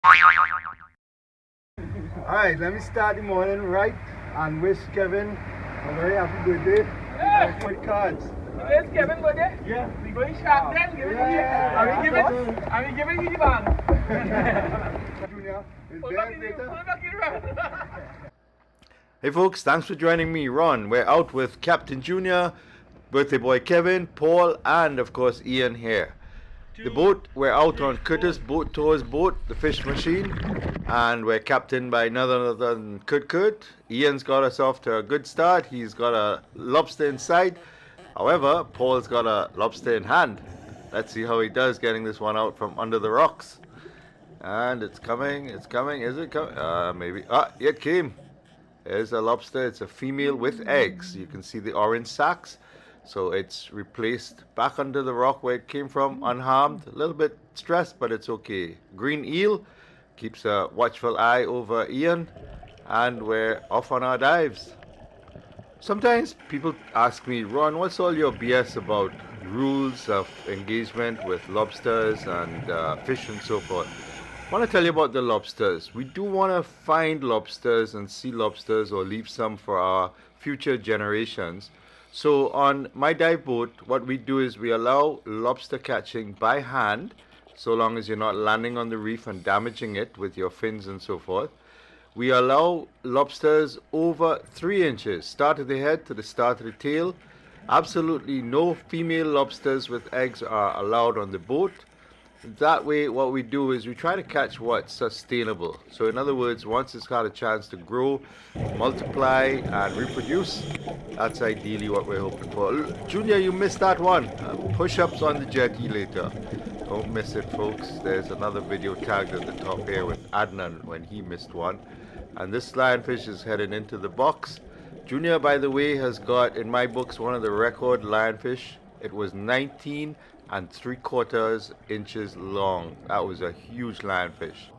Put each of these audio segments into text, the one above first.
Alright, let me start the morning right and wish Kevin a very happy birthday. Yeah. For the cards. Where's Kevin birthday? Yeah. We going sharp then? Give it to me. Are we giving you the band? Junior, is Pull there back in later? the Hey folks, thanks for joining me, Ron. We're out with Captain Junior, birthday boy Kevin, Paul, and of course Ian here. The boat, we're out on Curtis Boat Tours boat, the fish machine, and we're captained by none other than Curt Curt. Ian's got us off to a good start. He's got a lobster in sight. However, Paul's got a lobster in hand. Let's see how he does getting this one out from under the rocks. And it's coming, is it coming? Maybe. It came. There's a lobster. It's a female with eggs. You can see the orange sacs. So it's replaced back under the rock where it came from, unharmed. A little bit stressed, but it's okay. Green eel keeps a watchful eye over Ian, and we're off on our dives. Sometimes people ask me, Ron, what's all your BS about rules of engagement with lobsters and fish and so forth? I want to tell you about the lobsters. We do want to find lobsters and see lobsters or leave some for our future generations. So on my dive boat, what we do is we allow lobster catching by hand, so long as you're not landing on the reef and damaging it with your fins and so forth. We allow lobsters over 3 inches, start of the head to the start of the tail. Absolutely no female lobsters with eggs are allowed on the boat. That way, what we do is we try to catch what's sustainable. So in other words, once it's got a chance to grow, multiply, and reproduce, that's ideally what we're hoping for. Junior, you missed that one. Push-ups on the jetty later. Don't miss it, folks. There's another video tagged at the top here with Adnan when he missed one. And this lionfish is heading into the box. Junior, by the way, has got, in my books, one of the record lionfish. It was 19 3/4 inches long. That was a huge lionfish.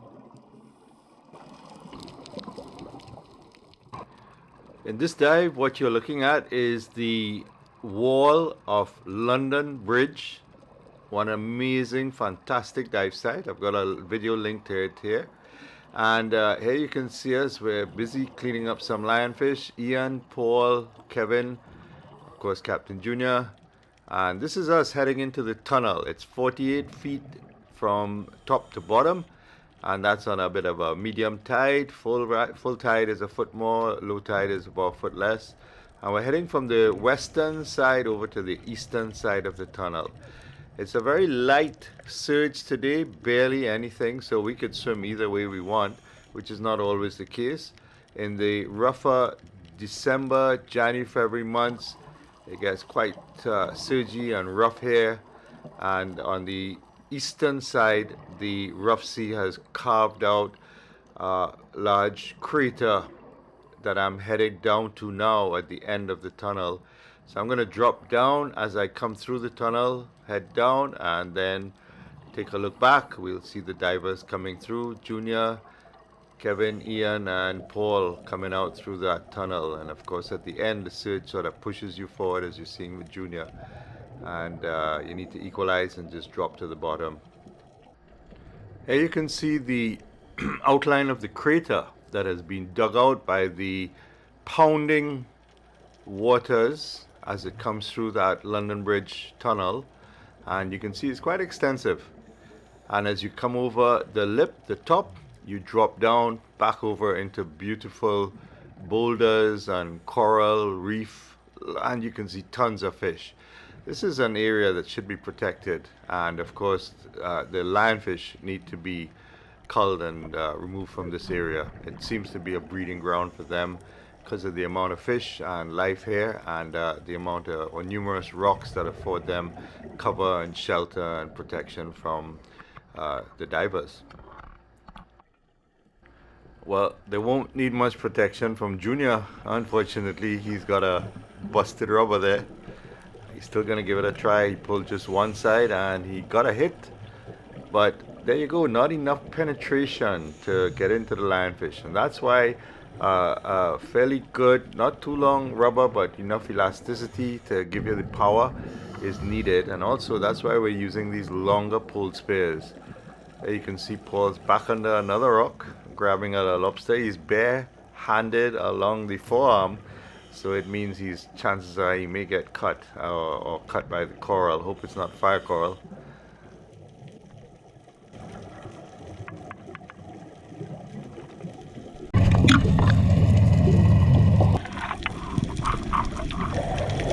In this dive, what you're looking at is the wall of London Bridge. One amazing, fantastic dive site. I've got a video link to it here. And here you can see us. We're busy cleaning up some lionfish. Ian, Paul, Kevin, of course Captain Junior. And this is us heading into the tunnel. It's 48 feet from top to bottom, and that's on a bit of a medium tide. Full tide is a foot more, low tide is about a foot less. And we're heading from the western side over to the eastern side of the tunnel. It's a very light surge today, barely anything, so we could swim either way we want, which is not always the case. In the rougher December, January, February months, it gets quite surgy and rough here, and on the eastern side the rough sea has carved out a large crater that I'm headed down to now at the end of the tunnel. So I'm going to drop down as I come through the tunnel, head down, and then take a look back. We'll see the divers coming through. Junior, Kevin, Ian, and Paul coming out through that tunnel. And of course at the end the surge sort of pushes you forward, as you're seeing with Junior, and you need to equalize and just drop to the bottom. Here you can see the outline of the crater that has been dug out by the pounding waters as it comes through that London Bridge tunnel, and you can see it's quite extensive. And as you come over the lip, the top, you drop down back over into beautiful boulders and coral reef, and you can see tons of fish. This is an area that should be protected, and of course the lionfish need to be culled and removed from this area. It seems to be a breeding ground for them because of the amount of fish and life here, and the amount of or numerous rocks that afford them cover and shelter and protection from the divers. Well, they won't need much protection from Junior. Unfortunately, he's got a busted rubber there. He's still gonna give it a try. He pulled just one side and he got a hit, but there you go, not enough penetration to get into the lionfish, and that's why fairly good, not too long rubber, but enough elasticity to give you the power is needed. And also that's why we're using these longer pull spears. There you can see Paul's back under another rock, grabbing at a lobster. He's bare-handed along the forearm, so it means chances are he may get cut or cut by the coral. Hope it's not fire coral.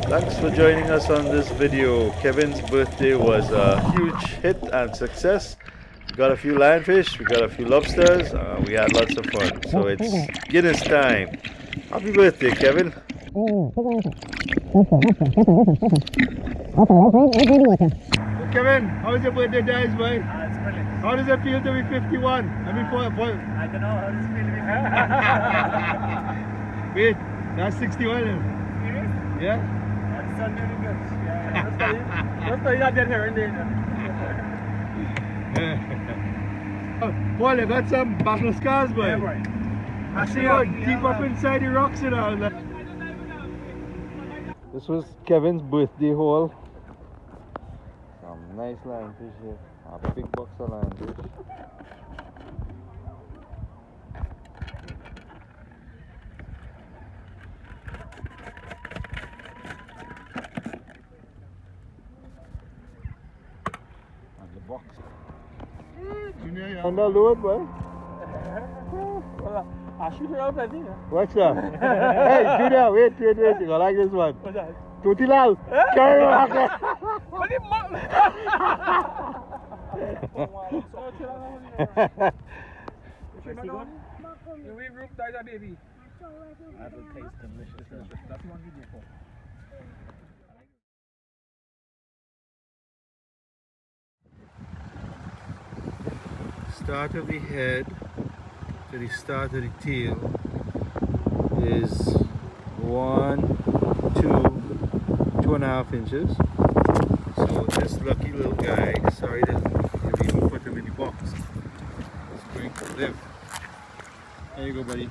Thanks for joining us on this video. Kevin's birthday was a huge hit and success. We got a few lionfish, we got a few lobsters, we had lots of fun. So it's Guinness time. Happy birthday, Kevin. Kevin, how is your birthday, guys, boy? It's brilliant. How does it feel to be 51? I mean, I don't know how this feeling. wait, that's 61. Serious? Yeah? That's really good. Yeah. That's why you're dead here and there. Paul, you got some battle scars, boy. Yeah, boy. I see you deep up inside the rocks and all that. This was Kevin's birthday haul. Some nice lionfish here. A big box of lionfish. And the box. Junior, you're on the load, boy. I'll shoot her out, I think. Watch that. Hey, Junior, wait. You gonna like this one. What's that? Tutilal, carry on. What the fuck? We root that baby. That will taste delicious. That's one video for. Start of the head to the start of the tail is 1, 2, 2.5 inches. So this lucky little guy decided to even put him in the box. He's going to live. There you go, buddy.